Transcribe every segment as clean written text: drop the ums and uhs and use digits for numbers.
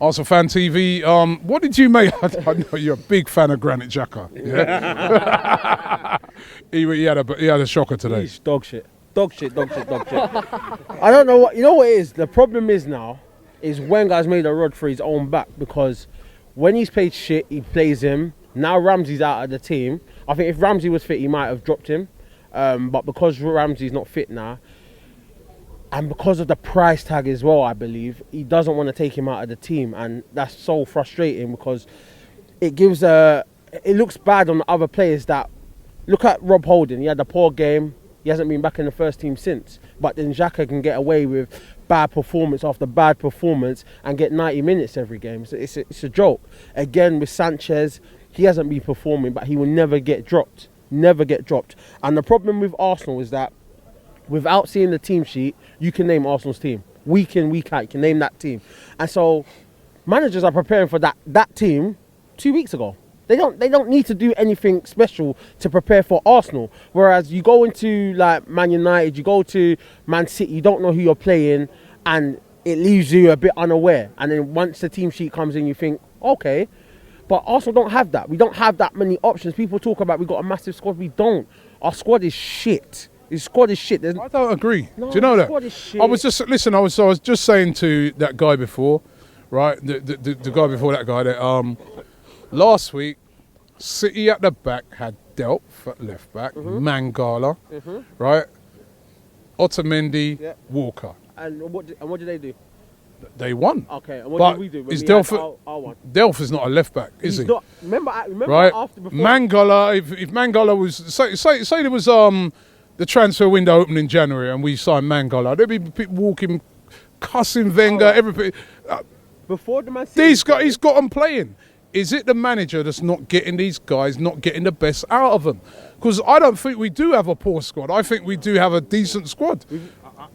ArsenalFanTV. What did you make? I know you're a big fan of Granit Xhaka. Yeah? he had a shocker today. He's dog shit. Dog shit. I don't know what, you know what it is? The problem is now, is Wenger's made a rod for his own back, because when he's played shit, he plays him. Now Ramsey's out of the team. I think if Ramsey was fit, he might have dropped him. But because Ramsey's not fit now, and because of the price tag as well, I believe, he doesn't want to take him out of the team. And that's so frustrating, because it gives it looks bad on the other players that, look at Rob Holding. He had a poor game. He hasn't been back in the first team since. But then Xhaka can get away with bad performance after bad performance and get 90 minutes every game. So it's a joke. Again, with Sanchez, he hasn't been performing, but he will never get dropped. Never get dropped. And the problem with Arsenal is that without seeing the team sheet, you can name Arsenal's team. Week in, week out, you can name that team. And so managers are preparing for that team 2 weeks ago. They don't need to do anything special to prepare for Arsenal. Whereas you go into like Man United, you go to Man City, you don't know who you're playing, and it leaves you a bit unaware. And then once the team sheet comes in, you think, okay. But Arsenal don't have that. We don't have that many options. People talk about we got a massive squad. We don't. Our squad is shit. His squad is shit. I don't agree. Do you know that? Squad is shit. I was just saying to that guy before, right? The guy before that guy that last week, City at the back had Delph at left back, Mangala, right? Otamendi, Walker. And what did they do? They won. Okay, and what did we do? Is Delph is not a left back, is he? Not. Remember right? After before. Mangala, if Mangala was say there was the transfer window open in January and we signed Mangala, there'd be people walking, cussing Wenger, everything. Before the Man City, he's got them playing. Is it the manager that's not getting these guys, not getting the best out of them? Because I don't think we do have a poor squad. I think we do have a decent squad.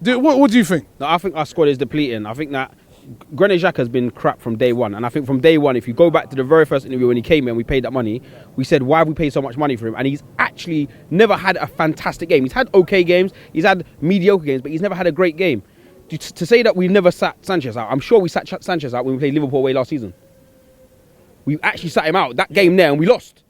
What do you think? No, I think our squad is depleting. I think that Granit Xhaka has been crap from day one. And I think from day one, if you go back to the very first interview when he came in and we paid that money, we said, why have we paid so much money for him? And he's actually never had a fantastic game. He's had okay games, he's had mediocre games, but he's never had a great game. To say that we never sat Sanchez out, I'm sure we sat Sanchez out when we played Liverpool away last season. We actually sat him out that game there and we lost.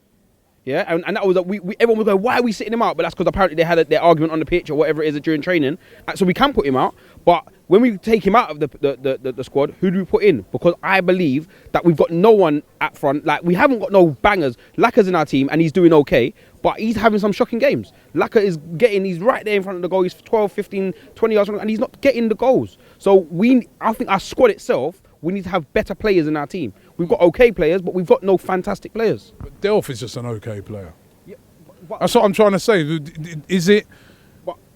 Yeah, and that was everyone was going, why are we sitting him out? But that's because apparently they had their argument on the pitch or whatever it is during training. So we can put him out. But when we take him out of the squad, who do we put in? Because I believe that we've got no one at front. Like, we haven't got no bangers. Laka's in our team and he's doing okay, but he's having some shocking games. Laka he's right there in front of the goal. He's 12, 15, 20 yards and he's not getting the goals. So I think our squad itself, we need to have better players in our team. We've got okay players, but we've got no fantastic players. But Delph is just an okay player. Yeah, that's what I'm trying to say. Is it?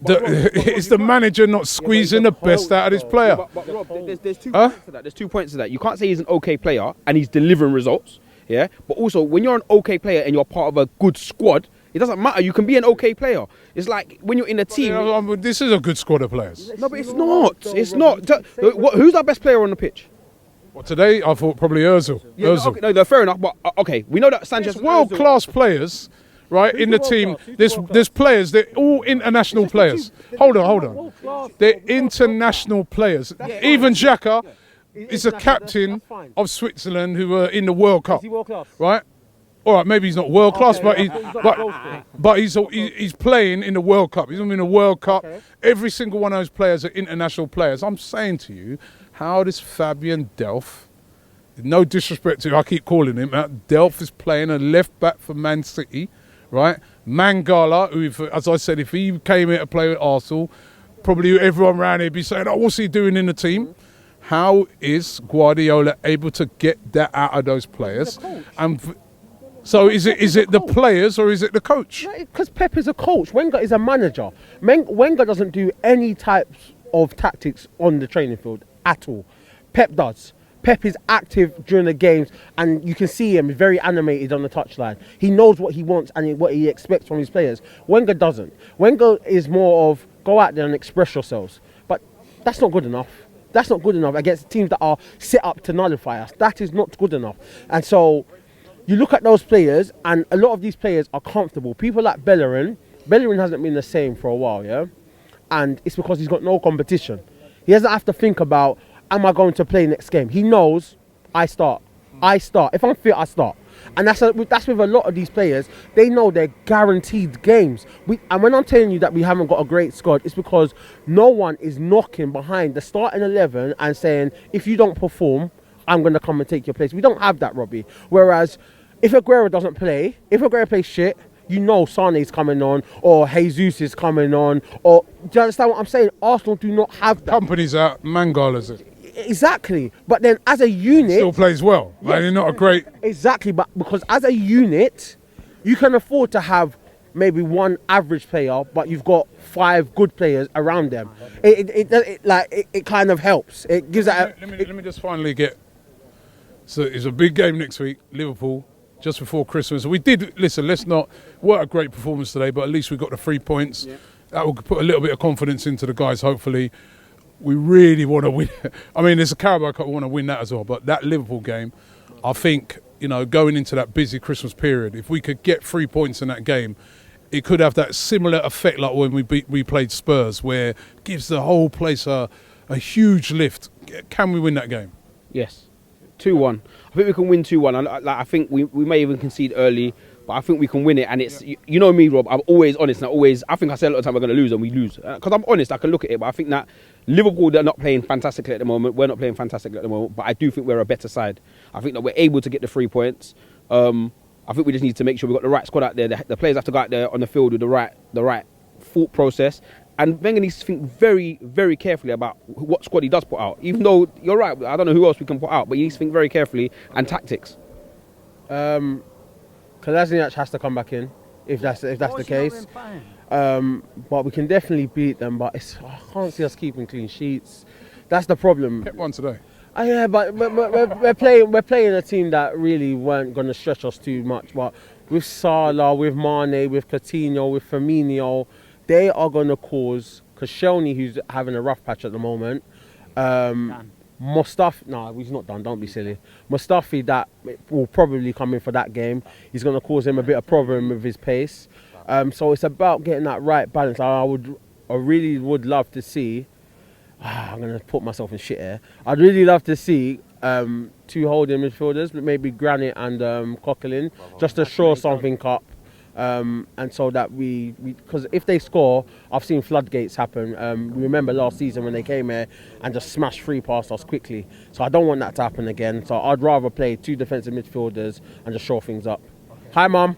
Is the manager not squeezing the best out of his player? But Rob, there's 2 points to that. There's 2 points to that. You can't say he's an okay player and he's delivering results. Yeah, but also when you're an okay player and you're part of a good squad, it doesn't matter. You can be an okay player. It's like when you're in a team. This is a good squad of players. No, but it's not. It's not. Who's our best player on the pitch? Well, today I thought probably Ozil. Yeah, Ozil. No, fair enough. But okay, we know that Sanchez. There's world-class players, right, in the team. There's players. They're all international players. Hold on. They're international players. Even Xhaka is a captain of Switzerland who were in the World Cup. Is he world-class? Right. All right, maybe he's not world class, but he's playing in the World Cup. He's in the World Cup. Okay. Every single one of those players are international players. I'm saying to you, how does Fabian Delph, no disrespect to him, I keep calling him out, Delph is playing a left back for Man City, right? Mangala, who, as I said, if he came here to play with Arsenal, probably everyone around here would be saying, oh, what's he doing in the team? How is Guardiola able to get that out of those players? So is it the players or is it the coach? Because Pep is a coach. Wenger is a manager. Wenger doesn't do any types of tactics on the training field at all. Pep does. Pep is active during the games and you can see him very animated on the touchline. He knows what he wants and what he expects from his players. Wenger doesn't. Wenger is more of go out there and express yourselves. But that's not good enough. That's not good enough against teams that are set up to nullify us. That is not good enough. And so you look at those players, and a lot of these players are comfortable. People like Bellerin hasn't been the same for a while, yeah? And it's because he's got no competition. He doesn't have to think about, am I going to play next game? He knows, I start. If I'm fit, I start. And that's with a lot of these players. They know they're guaranteed games. And when I'm telling you that we haven't got a great squad, it's because no one is knocking behind the starting 11 and saying, if you don't perform, I'm going to come and take your place. We don't have that, Robbie. Whereas, if Aguero doesn't play, if Aguero plays shit, you know Sane's coming on, or Jesus is coming on, or... Do you understand what I'm saying? Arsenal do not have that. Company's out, Mangala's it. Exactly. But then as a unit... Still plays well. Yes. Like, they're not a great... Exactly, but because as a unit, you can afford to have maybe one average player, but you've got 5 good players around them. It kind of helps. It gives that... Let me just finally get... So it's a big game next week, Liverpool, just before Christmas. We did, listen, let's not... What a great performance today, but at least we got the 3 points. Yeah. That will put a little bit of confidence into the guys, hopefully. We really want to win. I mean, there's a Carabao Cup, we want to win that as well. But that Liverpool game, I think, going into that busy Christmas period, if we could get 3 points in that game, it could have that similar effect like when we played Spurs, where it gives the whole place a huge lift. Can we win that game? Yes. 2-1. I think we can win 2-1. I think we may even concede early, but I think we can win it. And it's, you know me, Rob, I'm always honest. And I think I say a lot of time we're going to lose and we lose. Because I'm honest, I can look at it, but I think that Liverpool, they're not playing fantastically at the moment. We're not playing fantastically at the moment, but I do think we're a better side. I think that we're able to get the 3 points. I think we just need to make sure we've got the right squad out there. The players have to go out there on the field with the right thought process. And Wenger needs to think very, very carefully about what squad he does put out. Even though, you're right, I don't know who else we can put out, but he needs to think very carefully and tactics. Kolasinac has to come back in, if that's the case. But we can definitely beat them, but I can't see us keeping clean sheets. That's the problem. Kept one today. Yeah, but we're playing a team that really weren't going to stretch us too much. But with Salah, with Mane, with Coutinho, with Firmino, they are going to cause... Koscielny, who's having a rough patch at the moment. Mustafi... No, he's not done. Don't be silly. Mustafi, that will probably come in for that game. He's going to cause him a bit of problem with his pace. So it's about getting that right balance. I really would love to see... I'm going to put myself in shit here. I'd really love to see 2 holding midfielders, maybe Granit and Coquelin, just to shore something up. And so that because if they score, I've seen floodgates happen. We remember last season when they came here and just smashed 3 past us quickly. So I don't want that to happen again. So I'd rather play 2 defensive midfielders and just shore things up. Hi, Mum.